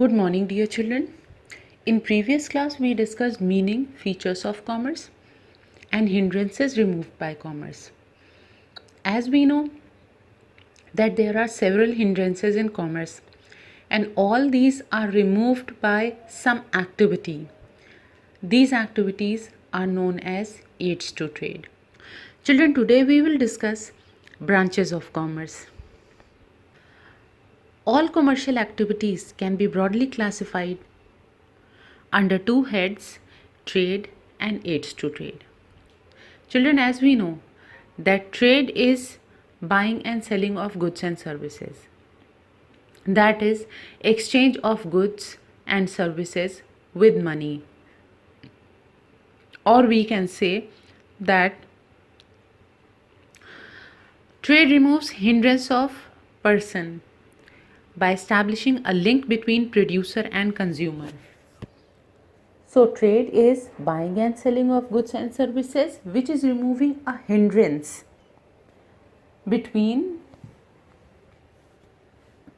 Good morning, dear children. In previous class, we discussed meaning, features of commerce, and hindrances removed by commerce. As we know that there are several hindrances in commerce, and all these are removed by some activity. These activities are known as aids to trade. Children, today we will discuss branches of commerce. All commercial activities can be broadly classified under two heads, trade and aids to trade. Children, as we know that trade is buying and selling of goods and services. That is exchange of goods and services with money. Or we can say that trade removes hindrance of person by establishing a link between producer and consumer. So trade is buying and selling of goods and services, which is removing a hindrance between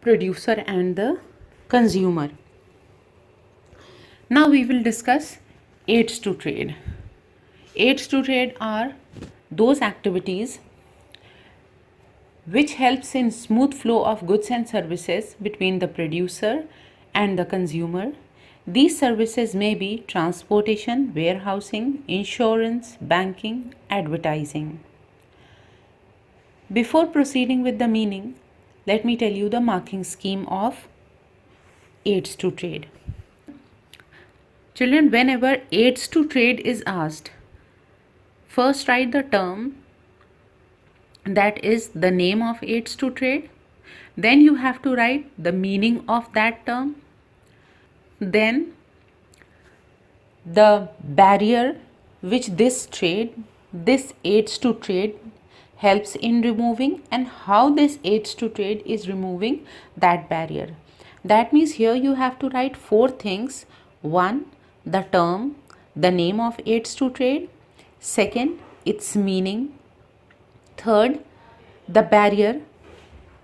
producer and the consumer. Now we will discuss aids to trade. Aids to trade are those activities which helps in smooth flow of goods and services between the producer and the consumer. These services may be transportation, warehousing, insurance, banking, advertising. Before proceeding with the meaning, let me tell you the marking scheme of aids to trade. Children, whenever aids to trade is asked, first write the term, that is the name of aids to trade. Then you have to write the meaning of that term. Then the barrier which this aids to trade helps in removing, and how this aids to trade is removing that barrier. That means here you have to write four things. One, the term, the name of aids to trade. Second, its meaning. Third, the barrier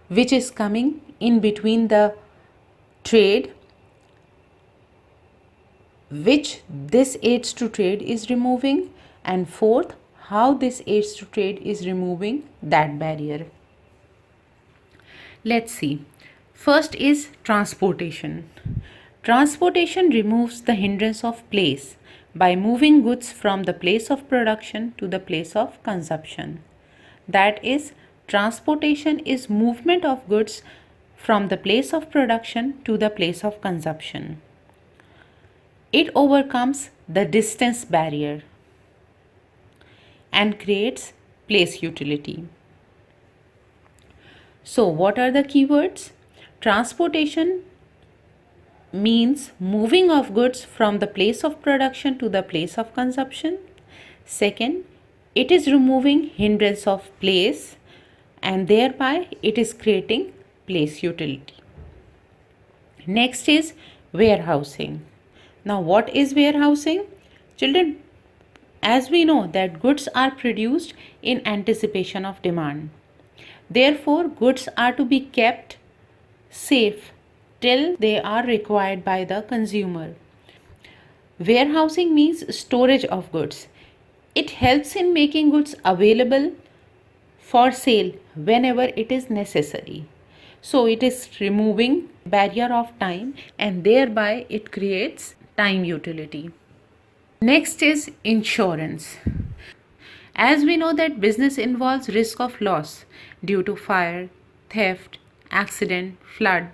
which is coming in between the trade which this aids to trade is removing, and fourth, how this aids to trade is removing that barrier. Let's see. First is transportation. Transportation removes the hindrance of place by moving goods from the place of production to the place of consumption. That is, transportation is movement of goods from the place of production to the place of consumption. It overcomes the distance barrier and creates place utility. So, what are the keywords? Transportation means moving of goods from the place of production to the place of consumption. Second, it is removing hindrance of place, and thereby it is creating place utility. Next is warehousing. Now, what is warehousing? Children, as we know that goods are produced in anticipation of demand. Therefore, goods are to be kept safe till they are required by the consumer. Warehousing means storage of goods. It helps in making goods available for sale whenever it is necessary. So it is removing barrier of time, and thereby it creates time utility. Next is insurance. As we know that business involves risk of loss due to fire, theft, accident, flood.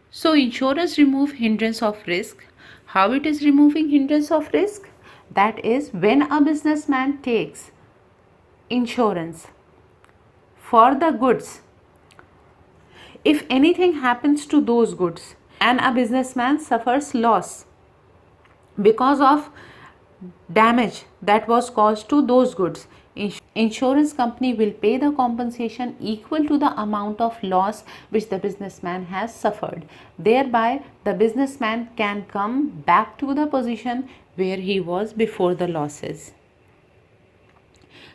So insurance remove hindrance of risk. How it is removing hindrance of risk? That is, when a businessman takes insurance for the goods, if anything happens to those goods and a businessman suffers loss because of damage that was caused to those goods, insurance company will pay the compensation equal to the amount of loss which the businessman has suffered. Thereby the businessman can come back to the position where he was before the losses.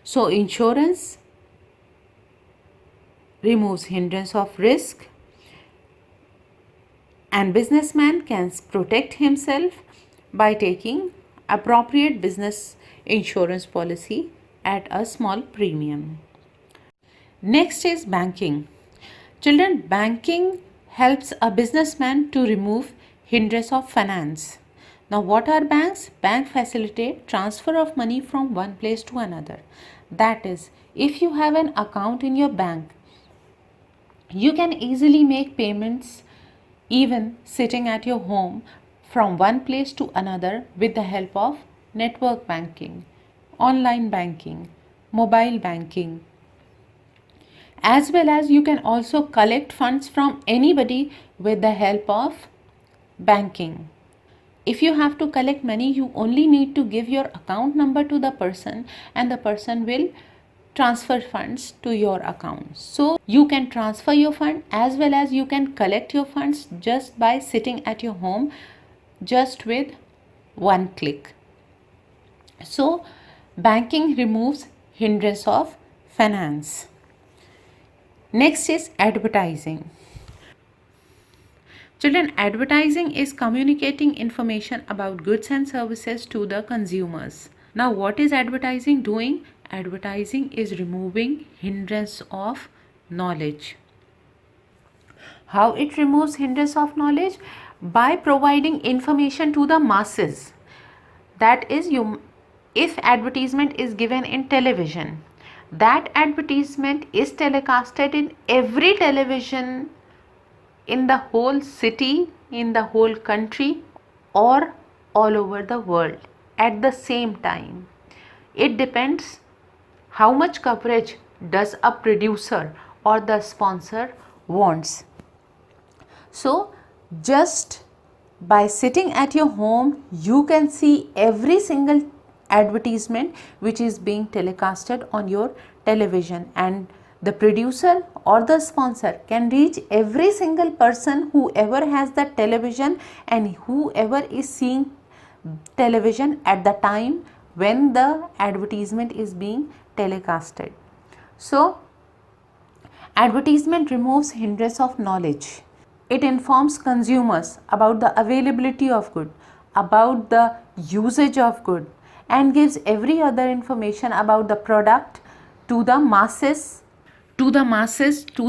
So insurance removes hindrance of risk And businessman can protect himself by taking appropriate business insurance policy at a small premium. Next is banking. Children, banking helps a businessman to remove hindrance of finance. Now, what are banks? Bank facilitate transfer of money from one place to another. That is, if you have an account in your bank, you can easily make payments even sitting at your home from one place to another with the help of network banking, online banking, mobile banking, as well as you can also collect funds from anybody with the help of banking. If you have to collect money, you only need to give your account number to the person and the person will transfer funds to your account. So you can transfer your fund as well as you can collect your funds just by sitting at your home just with one click. So banking removes hindrance of finance. Next is advertising. Children, advertising is communicating information about goods and services to the consumers. Now, what is advertising doing? Advertising is removing hindrance of knowledge. How it removes hindrance of knowledge? By providing information to the masses. That is, if advertisement is given in television, that advertisement is telecasted in every television in the whole city, in the whole country, or all over the world at the same time. It depends how much coverage does a producer or the sponsor wants. So just by sitting at your home, you can see every single advertisement which is being telecasted on your television, and the producer or the sponsor can reach every single person whoever has the television and whoever is seeing television at the time when the advertisement is being telecasted. So advertisement removes hindrance of knowledge. It informs consumers about the availability of good, about the usage of good, and gives every other information about the product to the masses, to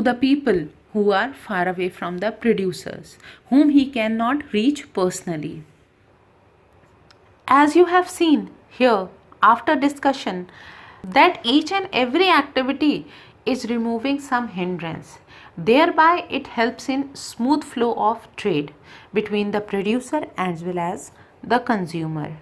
the people who are far away from the producers, whom he cannot reach personally. As you have seen here after discussion, that each and every activity is removing some hindrance. Thereby it helps in smooth flow of trade between the producer as well as the consumer.